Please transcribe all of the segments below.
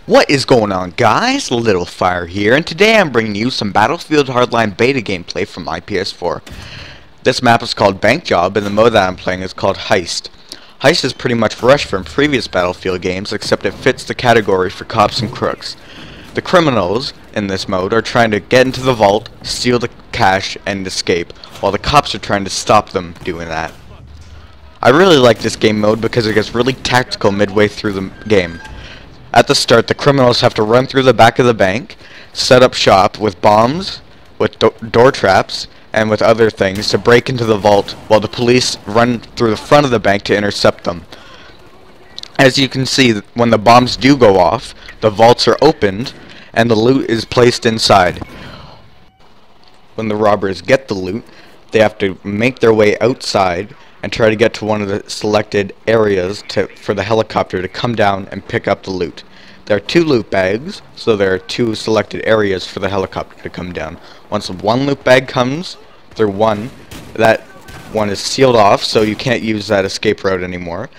What is going on, guys? Little Fire here, and today I'm bringing you some Battlefield Hardline beta gameplay from my PS4. This map is called Bank Job, and the mode that I'm playing is called Heist. Heist is pretty much fresh from previous Battlefield games, except it fits the category for cops and crooks. The criminals in this mode are trying to get into the vault, steal the cash, and escape, while the cops are trying to stop them doing that. I really like this game mode because it gets really tactical midway through the game. At the start, the criminals have to run through the back of the bank, set up shop with bombs, with door traps, and with other things to break into the vault, while the police run through the front of the bank to intercept them. As you can see, when the bombs do go off, the vaults are opened, and the loot is placed inside. When the robbers get the loot, they have to make their way outside and try to get to one of the selected areas for the helicopter to come down and pick up the loot. There are 2 loot bags, so there are 2 selected areas for the helicopter to come down. Once one loot bag comes through that one is sealed off, so you can't use that escape route anymore,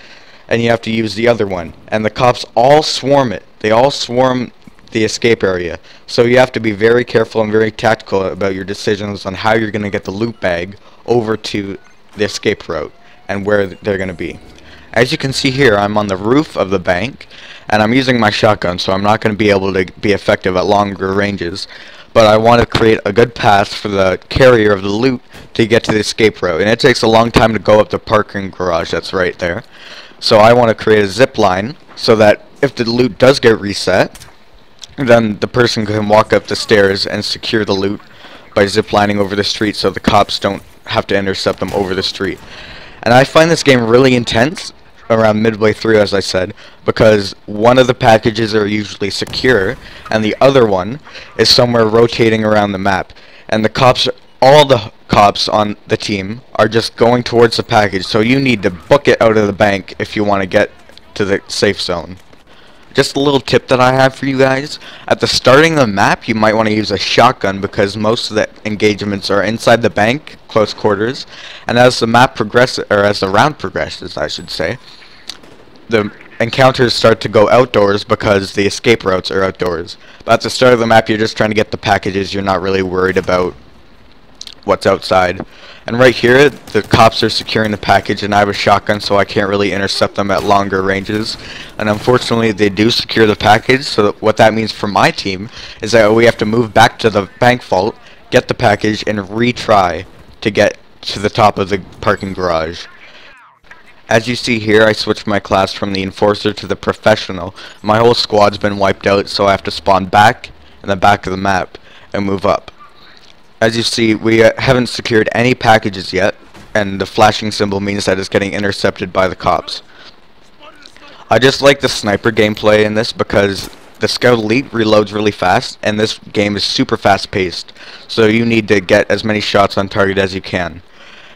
and you have to use the other one. And the cops all swarm it. They all swarm the escape area, so you have to be very careful and very tactical about your decisions on how you're going to get the loot bag over to the escape route and where they're going to be. As you can see here, I'm on the roof of the bank, and I'm using my shotgun, so I'm not going to be able to be effective at longer ranges, but I want to create a good path for the carrier of the loot to get to the escape route, and it takes a long time to go up the parking garage that's right there. So I want to create a zip line so that if the loot does get reset, then the person can walk up the stairs and secure the loot by ziplining over the street, so the cops don't have to intercept them over the street. And I find this game really intense around midway through, as I said, because one of the packages are usually secure and the other one is somewhere rotating around the map, and all the cops on the team are just going towards the package, so you need to book it out of the bank if you want to get to the safe zone. Just a little tip that I have for you guys: at the starting of the map, you might want to use a shotgun because most of the engagements are inside the bank, close quarters, and as the map progresses, or as the round progresses, I should say, the encounters start to go outdoors because the escape routes are outdoors. But at the start of the map, you're just trying to get the packages. You're not really worried about what's outside. And right here, the cops are securing the package, and I have a shotgun, so I can't really intercept them at longer ranges. And unfortunately, they do secure the package, so what that means for my team is that we have to move back to the bank vault, get the package, and retry to get to the top of the parking garage. As you see here, I switched my class from the Enforcer to the Professional. My whole squad's been wiped out, so I have to spawn back in the back of the map and move up. As you see, we haven't secured any packages yet, and the flashing symbol means that it's getting intercepted by the cops. I just like the sniper gameplay in this because the Scout Elite reloads really fast, and this game is super fast paced, so you need to get as many shots on target as you can.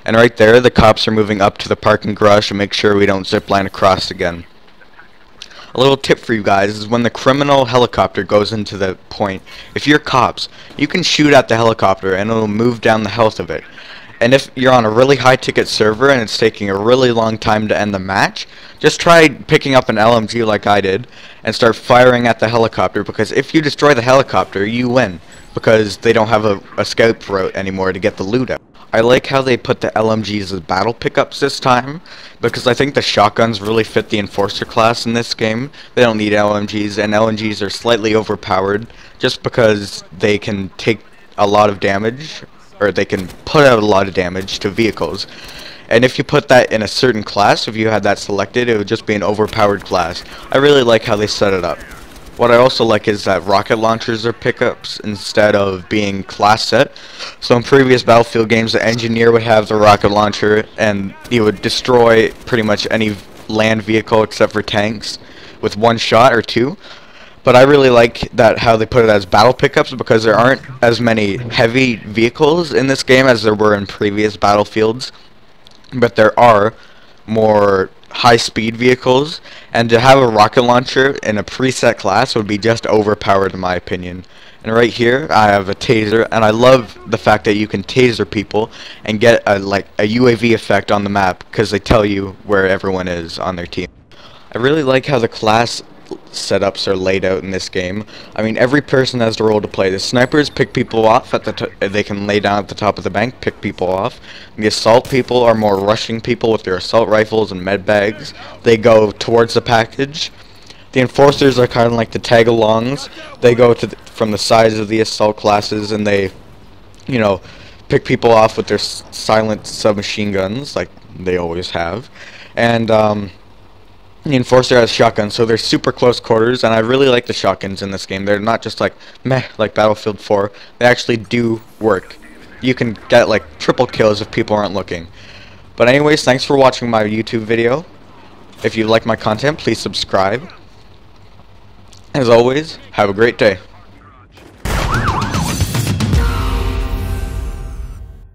And right there, the cops are moving up to the parking garage to make sure we don't zipline across again. A little tip for you guys is when the criminal helicopter goes into the point, if you're cops, you can shoot at the helicopter and it'll move down the health of it. And if you're on a really high ticket server and it's taking a really long time to end the match, just try picking up an LMG like I did and start firing at the helicopter, because if you destroy the helicopter, you win, because they don't have a escape route anymore to get the loot out. I like how they put the LMGs as battle pickups this time, because I think the shotguns really fit the Enforcer class in this game. They don't need LMGs, and LMGs are slightly overpowered just because they can take a lot of damage, or they can put out a lot of damage to vehicles. And if you put that in a certain class, if you had that selected, it would just be an overpowered class. I really like how they set it up. What I also like is that rocket launchers are pickups instead of being class set. So in previous Battlefield games, the engineer would have the rocket launcher and he would destroy pretty much any land vehicle except for tanks with 1 shot or 2. But I really like that how they put it as battle pickups, because there aren't as many heavy vehicles in this game as there were in previous Battlefields. But there are more high-speed vehicles, and to have a rocket launcher in a preset class would be just overpowered in my opinion. And right here I have a taser, and I love the fact that you can taser people and get a UAV effect on the map because they tell you where everyone is on their team. I really like how the class setups are laid out in this game. I mean, every person has the role to play. The snipers pick people off at the they can lay down at the top of the bank, pick people off. The assault people are more rushing people with their assault rifles and med bags. They go towards the package. The enforcers are kind of like the tag-alongs. They go to from the sides of the assault classes, and they, you know, pick people off with their silent submachine guns, like they always have. And the enforcer has shotguns, so they're super close quarters, and I really like the shotguns in this game. They're not just like meh, like Battlefield 4. They actually do work. You can get like triple kills if people aren't looking. But anyways, thanks for watching my YouTube video. If you like my content, please subscribe. As always, have a great day.